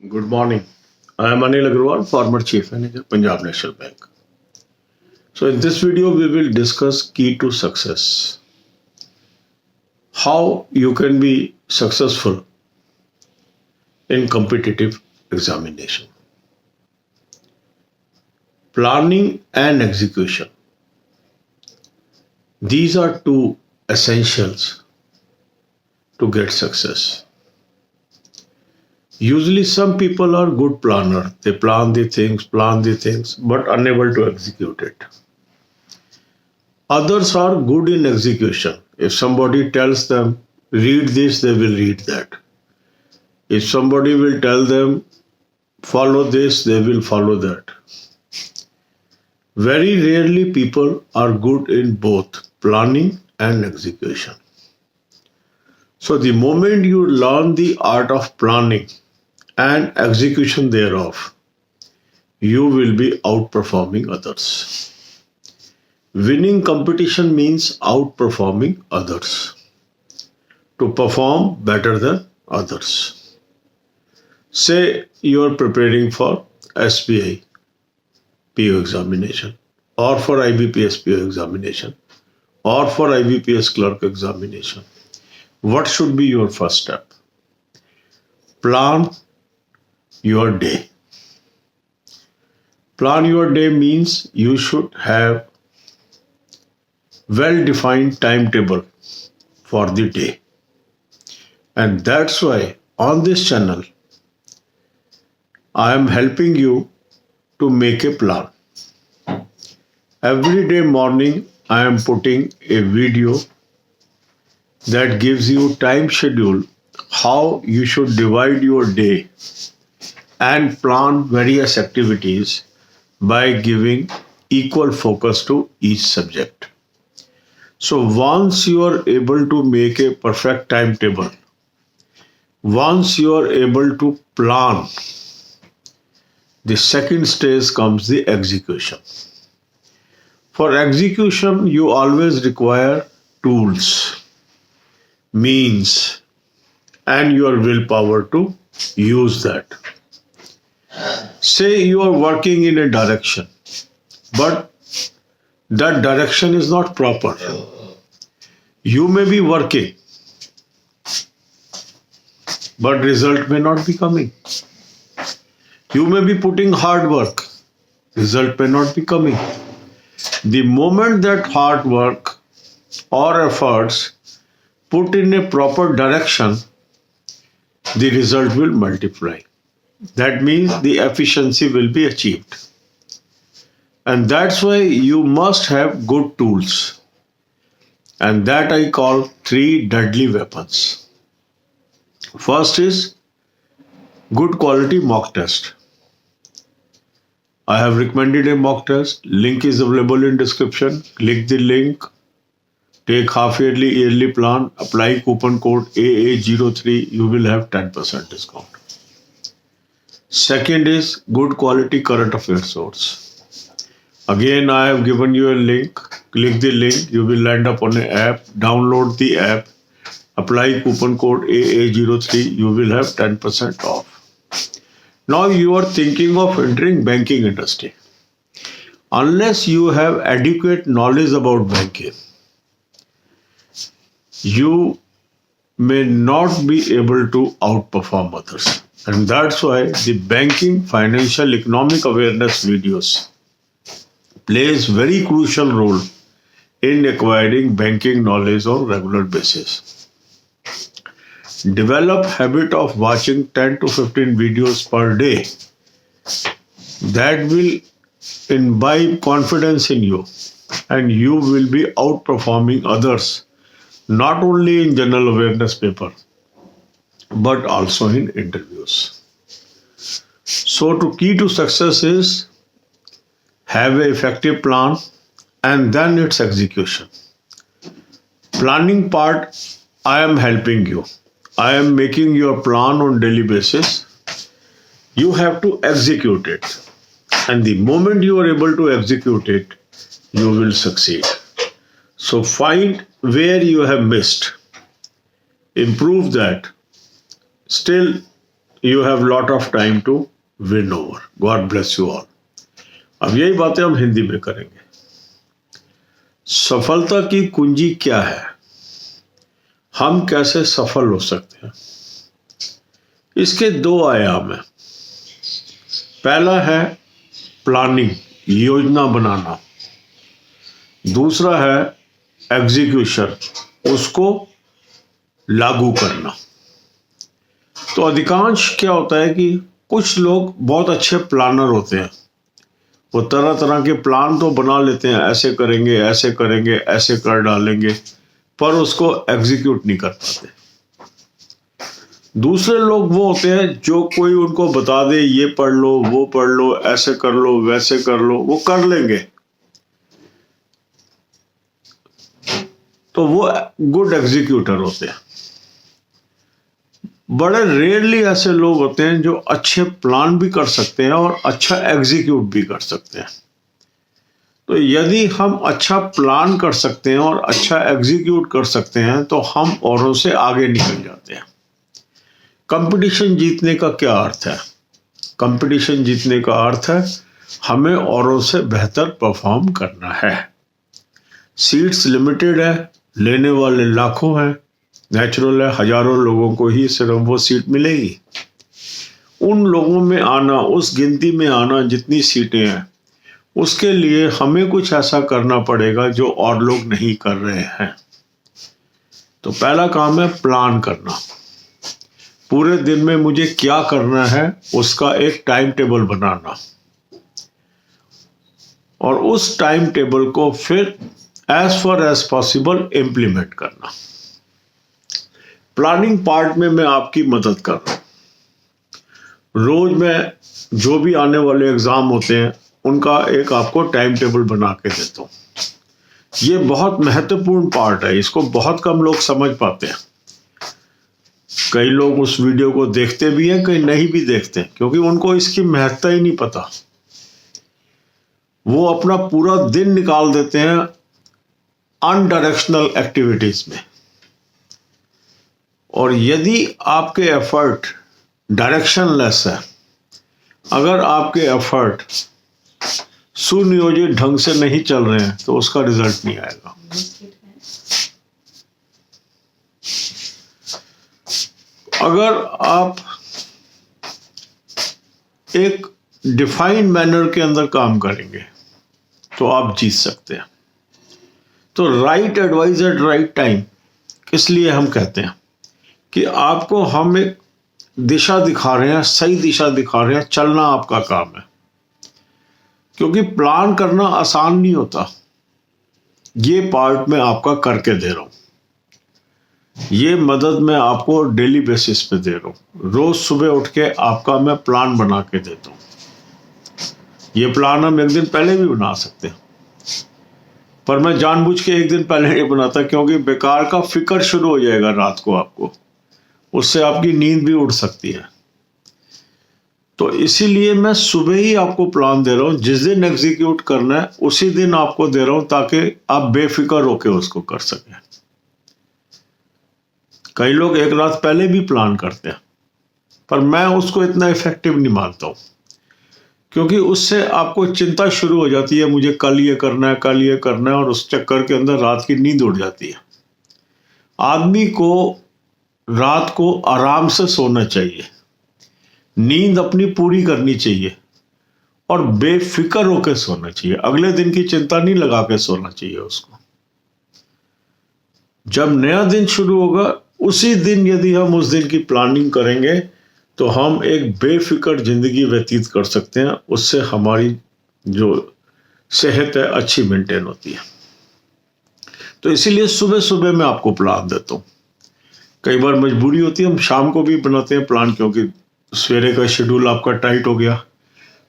Good morning. I am Anil Agarwal, former Chief Manager, Punjab National Bank. So, in this video, we will discuss key to success. How you can be successful in competitive examination. Planning and execution. These are two essentials to get success. Usually, some people are good planner. They plan the things, but unable to execute it. Others are good in execution. If somebody tells them, read this, they will read that. If somebody will tell them, follow this, they will follow that. Very rarely people are good in both planning and execution. So, the moment you learn the art of planning and execution thereof, you will be outperforming others. Winning competition means outperforming others to perform better than others. Say you are preparing for SBI PO examination or for IBPS PO examination or for IBPS clerk examination. What should be your first step? Plan your day. Plan your day means you should have well-defined timetable for the day. And that's why on this channel, I am helping you to make a plan. Every day morning, I am putting a video that gives you time schedule how you should divide your day and plan various activities by giving equal focus to each subject. So once you are able to make a perfect timetable, once you are able to plan, the second stage comes the execution. For execution, you always require tools, means, and your willpower to use that. Say you are working in a direction, but that direction is not proper. You may be working, but result may not be coming. You may be putting hard work, result may not be coming. The moment that hard work or efforts put in a proper direction, the result will multiply. That means the efficiency will be achieved. And that's why you must have good tools. And that I call three deadly weapons. First is good quality mock test. I have recommended a mock test. Link is available in description. Click the link. Take half yearly plan. Apply coupon code AA03. You will have 10% discount. Second is good quality current affairs source. Again, I have given you a link. Click the link. You will land up on an app. Download the app. Apply coupon code AA03. You will have 10% off. Now you are thinking of entering banking industry. Unless you have adequate knowledge about banking, you may not be able to outperform others. And that's why the banking, financial, economic awareness videos plays very crucial role in acquiring banking knowledge on regular basis. Develop habit of watching 10 to 15 videos per day. That will imbibe confidence in you and you will be outperforming others, not only in general awareness paper, but also in interviews. So to key to success is have an effective plan and then its execution. Planning part, I am helping you. I am making your plan on daily basis. You have to execute it. And the moment you are able to execute it, you will succeed. So find where you have missed. Improve that. Still you have lot of time to win over. God bless you all. अब यही बातें हम हिंदी में करेंगे। सफलता की कुंजी क्या है, हम कैसे सफल हो सकते हैं, इसके दो आयाम हैं। पहला है प्लानिंग, योजना बनाना। दूसरा है एग्जीक्यूशन, उसको लागू करना। तो अधिकांश क्या होता है कि कुछ लोग बहुत अच्छे प्लानर होते हैं, वो तरह तरह के प्लान तो बना लेते हैं, ऐसे करेंगे, ऐसे करेंगे, ऐसे कर डालेंगे, पर उसको एग्जीक्यूट नहीं कर पाते। दूसरे लोग वो होते हैं जो कोई उनको बता दे, ये पढ़ लो, वो पढ़ लो, ऐसे कर लो, वैसे कर लो, वो कर लेंगे, तो वो गुड एग्जीक्यूटर होते हैं। बड़े रेयरली ऐसे लोग होते हैं जो अच्छे प्लान भी कर सकते हैं और अच्छा एग्जीक्यूट भी कर सकते हैं। तो यदि हम अच्छा प्लान कर सकते हैं और अच्छा एग्जीक्यूट कर सकते हैं तो हम औरों से आगे निकल जाते हैं। कंपटीशन जीतने का क्या अर्थ है? कंपटीशन जीतने का अर्थ है हमें औरों से बेहतर परफॉर्म करना है। सीट्स लिमिटेड है, लेने वाले लाखों हैं, नेचुरल है हजारों लोगों को ही सिर्फ वो सीट मिलेगी। उन लोगों में आना, उस गिनती में आना जितनी सीटें हैं, उसके लिए हमें कुछ ऐसा करना पड़ेगा जो और लोग नहीं कर रहे हैं। तो पहला काम है प्लान करना। पूरे दिन में मुझे क्या करना है उसका एक टाइम टेबल बनाना और उस टाइम टेबल को फिर as far as possible implement करना। प्लानिंग पार्ट में मैं आपकी मदद कर रहा हूं। रोज मैं जो भी आने वाले एग्जाम होते हैं उनका एक आपको टाइम टेबल बना के देता हूं। ये बहुत महत्वपूर्ण पार्ट है, इसको बहुत कम लोग समझ पाते हैं। कई लोग उस वीडियो को देखते भी हैं, कई नहीं भी देखते हैं, क्योंकि उनको इसकी महत्ता ही नहीं पता। वो अपना पूरा दिन निकाल देते हैं अनडायरेक्शनल एक्टिविटीज में। और यदि आपके एफर्ट डायरेक्शनलेस है, अगर आपके एफर्ट सुनियोजित ढंग से नहीं चल रहे हैं तो उसका रिजल्ट नहीं आएगा। अगर आप एक डिफाइंड मैनर के अंदर काम करेंगे तो आप जीत सकते हैं। तो right advice eight right time, इसलिए हम कहते हैं कि आपको हम एक दिशा दिखा रहे हैं, सही दिशा दिखा रहे हैं, चलना आपका काम है। क्योंकि प्लान करना आसान नहीं होता। ये पार्ट मैं आपका करके दे रहा हूं, ये मदद मैं आपको डेली बेसिस पे दे रहा हूं। रोज सुबह उठ के आपका मैं प्लान बना के देता हूं। ये प्लान हम एक दिन पहले भी बना सकते हैं, पर मैं जानबूझ के एक दिन पहले नहीं बनाता, क्योंकि बेकार का फिक्र शुरू हो जाएगा रात को आपको, उससे आपकी नींद भी उड़ सकती है। तो इसीलिए मैं सुबह ही आपको प्लान दे रहा हूं। जिस दिन एग्जीक्यूट करना है उसी दिन आपको दे रहा हूं, ताकि आप बेफिक्र होकर उसको कर सकें। कई लोग एक रात पहले भी प्लान करते हैं, पर मैं उसको इतना इफेक्टिव नहीं मानता हूं, क्योंकि उससे आपको चिंता शुरू हो जाती है, मुझे कल ये करना है, कल ये करना है, और उस चक्कर के अंदर रात की नींद उड़ जाती है। आदमी को रात को आराम से सोना चाहिए, नींद अपनी पूरी करनी चाहिए और बेफिक्र होकर सोना चाहिए। अगले दिन की चिंता नहीं लगा के सोना चाहिए उसको। जब नया दिन शुरू होगा उसी दिन यदि हम उस दिन की प्लानिंग करेंगे तो हम एक बेफिक्र जिंदगी व्यतीत कर सकते हैं। उससे हमारी जो सेहत है अच्छी मेंटेन होती है। तो इसीलिए सुबह सुबह मैं आपको प्लान देता हूँ। कई बार मजबूरी होती है, हम शाम को भी बनाते हैं प्लान, क्योंकि सवेरे का शेड्यूल आपका टाइट हो गया,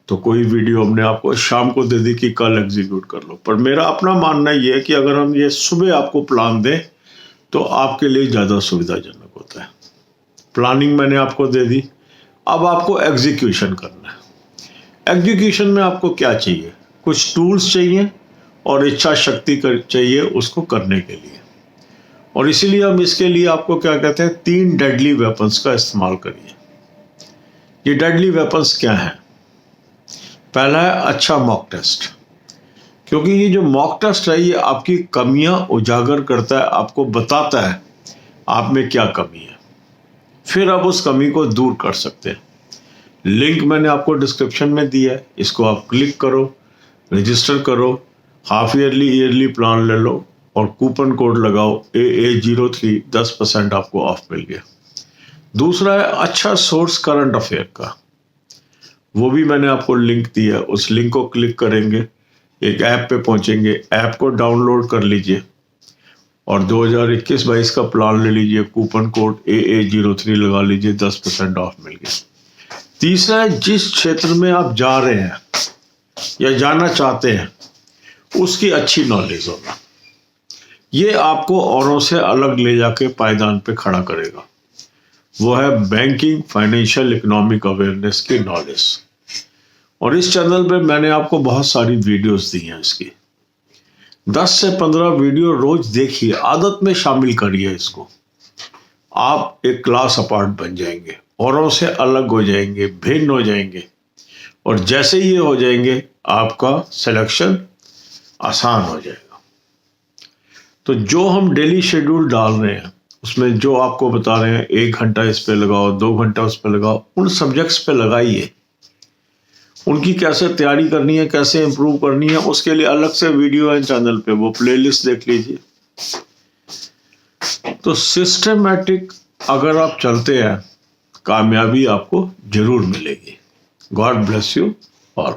तो कोई वीडियो हमने आपको शाम को दे दी कि कल एग्जीक्यूट कर लो। पर मेरा अपना मानना ये है कि अगर हम ये सुबह आपको प्लान दें तो आपके लिए ज़्यादा सुविधाजनक होता है। प्लानिंग मैंने आपको दे दी, अब आपको एग्जीक्यूशन करना है। एग्जीक्यूशन में आपको क्या चाहिए? कुछ टूल्स चाहिए और इच्छा शक्ति चाहिए उसको करने के लिए। और इसीलिए हम इसके लिए आपको क्या कहते हैं, 3 डेडली वेपन्स का इस्तेमाल करिए। ये डेडली वेपन्स क्या हैं? पहला है अच्छा मॉक टेस्ट, क्योंकि ये जो मॉक टेस्ट है ये आपकी कमियां उजागर करता है, आपको बताता है आप में क्या कमी है, फिर आप उस कमी को दूर कर सकते हैं। लिंक मैंने आपको डिस्क्रिप्शन में दिया है, इसको आप क्लिक करो, रजिस्टर करो, हाफ ईयरली प्लान ले लो और कूपन कोड लगाओ AA03, 10% आपको ऑफ मिल गया। दूसरा है अच्छा सोर्स करंट अफेयर का, वो भी मैंने आपको लिंक दिया है। उस लिंक को क्लिक करेंगे, एक ऐप पे पहुंचेंगे, ऐप को डाउनलोड कर लीजिए और 2021-22 का प्लान ले लीजिए, कूपन कोड AA03 लगा लीजिए, 10% ऑफ मिल गया। तीसरा है जिस क्षेत्र में आप जा रहे हैं या जाना चाहते हैं उसकी अच्छी नॉलेज होना, ये आपको औरों से अलग ले जाके पायदान पे खड़ा करेगा। वो है बैंकिंग, फाइनेंशियल, इकोनॉमिक अवेयरनेस की नॉलेज। और इस चैनल पे मैंने आपको बहुत सारी वीडियोस दी हैं इसकी, 10 से 15 वीडियो रोज देखिए, आदत में शामिल करिए इसको। आप एक क्लास अपार्ट बन जाएंगे, औरों से अलग हो जाएंगे, भिन्न हो जाएंगे, और जैसे ही ये हो जाएंगे आपका सिलेक्शन आसान हो जाएगा। तो जो हम डेली शेड्यूल डाल रहे हैं उसमें जो आपको बता रहे हैं, 1 घंटा इस पे लगाओ, 2 घंटा उस पे लगाओ, उन सब्जेक्ट्स पे लगाइए। उनकी कैसे तैयारी करनी है, कैसे इंप्रूव करनी है, उसके लिए अलग से वीडियो है चैनल पे, वो प्लेलिस्ट देख लीजिए। तो सिस्टमैटिक अगर आप चलते हैं, कामयाबी आपको जरूर मिलेगी। God bless you all.